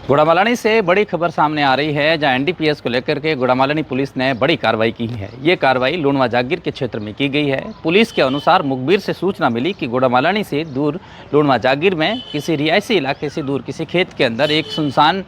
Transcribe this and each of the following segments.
गुड़ामालानी से बड़ी खबर सामने आ रही है, जहां एनडीपीएस को लेकर के गुड़ामालानी पुलिस ने बड़ी कार्रवाई की है। ये कार्रवाई लूणवा जागीर के क्षेत्र में की गई है। पुलिस के अनुसार मुखबिर से सूचना मिली कि गुड़ामालानी से दूर लूणवा जागीर में किसी रिहायशी इलाके से दूर किसी खेत के अंदर एक सुनसान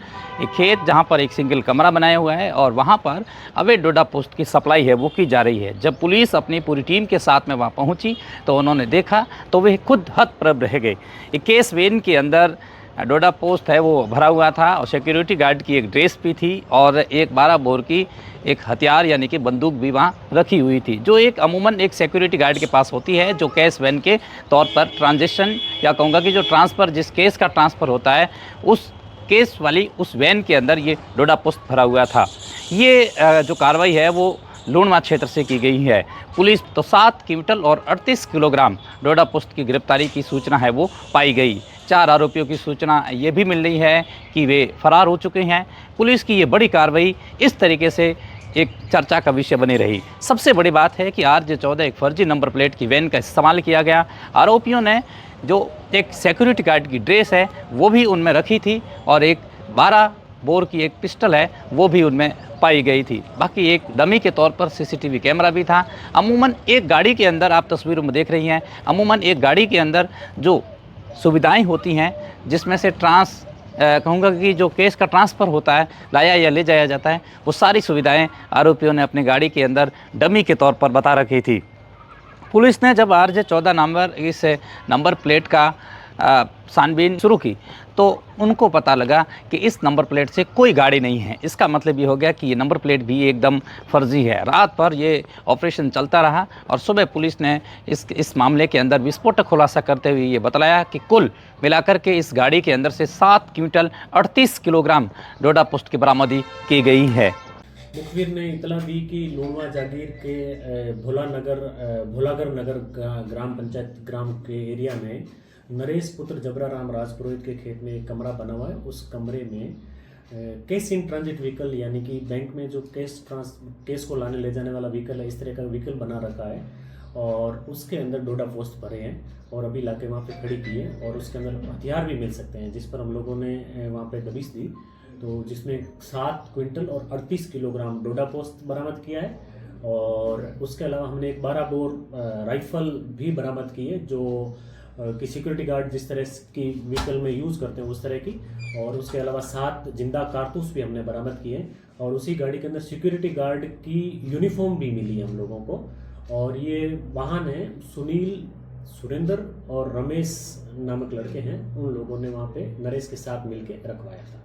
खेत, जहाँ पर एक सिंगल कमरा बनाया हुआ है और वहाँ पर अवैध डोडा पोस्ट की सप्लाई है वो की जा रही है। जब पुलिस अपनी पूरी टीम के साथ में वहाँ पहुँची तो उन्होंने देखा तो वे खुद हतप्रभ रह गए। केस वेन के अंदर डोडा पोस्ट है वो भरा हुआ था और सिक्योरिटी गार्ड की एक ड्रेस भी थी और एक 12 बोर की एक हथियार यानी कि बंदूक भी वहाँ रखी हुई थी, जो एक अमूमन एक सिक्योरिटी गार्ड के पास होती है, जो कैश वैन के तौर पर ट्रांजेक्शन या कहूँगा कि जो ट्रांसफ़र, जिस केस का ट्रांसफ़र होता है उस केस वाली उस वैन के अंदर ये डोडा पोस्ट भरा हुआ था। ये जो कार्रवाई है वो लूणवा क्षेत्र से की गई है। पुलिस तो 7 क्विंटल और 38 किलोग्राम डोडा पोस्ट की गिरफ्तारी की सूचना है वो पाई गई। 4 आरोपियों की सूचना ये भी मिल रही है कि वे फरार हो चुके हैं। पुलिस की ये बड़ी कार्रवाई इस तरीके से एक चर्चा का विषय बनी रही। सबसे बड़ी बात है कि RJ14 एक फर्जी नंबर प्लेट की वैन का इस्तेमाल किया गया। आरोपियों ने जो एक सिक्योरिटी गार्ड की ड्रेस है वो भी उनमें रखी थी और एक 12 बोर की एक पिस्टल है वो भी उनमें पाई गई थी। बाकी एक डमी के तौर पर CCTV कैमरा भी था। अमूमन एक गाड़ी के अंदर, आप तस्वीरों में देख रही हैं, अमूमन एक गाड़ी के अंदर जो सुविधाएं होती हैं जिसमें से कहूँगा कि जो केस का ट्रांसफ़र होता है, लाया या ले जाया जाता है, वो सारी सुविधाएं आरोपियों ने अपनी गाड़ी के अंदर डमी के तौर पर बता रखी थी। पुलिस ने जब RJ14 नंबर इस नंबर प्लेट का छानबीन शुरू की तो उनको पता लगा कि इस नंबर प्लेट से कोई गाड़ी नहीं है। इसका मतलब ये हो गया कि ये नंबर प्लेट भी एकदम फर्जी है। रात भर ये ऑपरेशन चलता रहा और सुबह पुलिस ने इस मामले के अंदर विस्फोटक खुलासा करते हुए ये बताया कि कुल मिलाकर के इस गाड़ी के अंदर से 7 क्विंटल 38 किलोग्राम डोडा पोस्ट की बरामदी की गई है। मुखबिर ने इतला दी कि लूणवा जागीर के भोलागर नगर ग्राम पंचायत ग्राम के एरिया में नरेश पुत्र जबरा राम राजपुरोहित के खेत में एक कमरा बना हुआ है। उस कमरे में कैश इन ट्रांजिट व्हीकल यानी कि बैंक में जो कैश को लाने ले जाने वाला व्हीकल है, इस तरह का व्हीकल बना रखा है और उसके अंदर डोडा पोस्ट भरे हैं और अभी लाके वहाँ पे खड़ी की है और उसके अंदर हथियार भी मिल सकते हैं, जिस पर हम लोगों ने वहाँ पे दबिश दी, तो जिसमें 7 क्विंटल और 38 किलोग्राम डोडा पोस्ट बरामद किया है। और उसके अलावा हमने एक 12 बोर राइफल भी बरामद की है, जो कि सिक्योरिटी गार्ड जिस तरह की व्हीकल में यूज़ करते हैं उस तरह की। और उसके अलावा 7 जिंदा कारतूस भी हमने बरामद किए और उसी गाड़ी के अंदर सिक्योरिटी गार्ड की यूनिफॉर्म भी मिली है हम लोगों को। और ये वाहन है सुनील, सुरेंद्र और रमेश नामक लड़के हैं, उन लोगों ने वहाँ पे नरेश के साथ मिलके रखवाया था।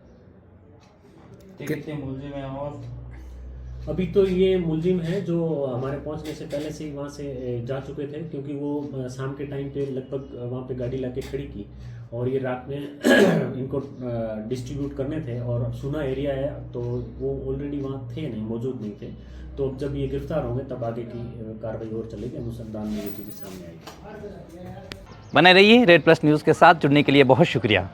कितने मुलजिम हैं? और अभी तो ये मुलजिम हैं जो हमारे पहुंचने से पहले से ही वहाँ से जा चुके थे, क्योंकि वो शाम के टाइम पे लगभग वहाँ पे गाड़ी लाके खड़ी की और ये रात में इनको डिस्ट्रीब्यूट करने थे और सुना एरिया है तो वो ऑलरेडी वहाँ थे नहीं, मौजूद नहीं थे। तो अब जब ये गिरफ्तार होंगे तब आगे की कार्रवाई और चलेगी, अनुसंधान में ये चीज़ें सामने आएगी। बने रहिए रेड प्लस न्यूज़ के साथ। जुड़ने के लिए बहुत शुक्रिया।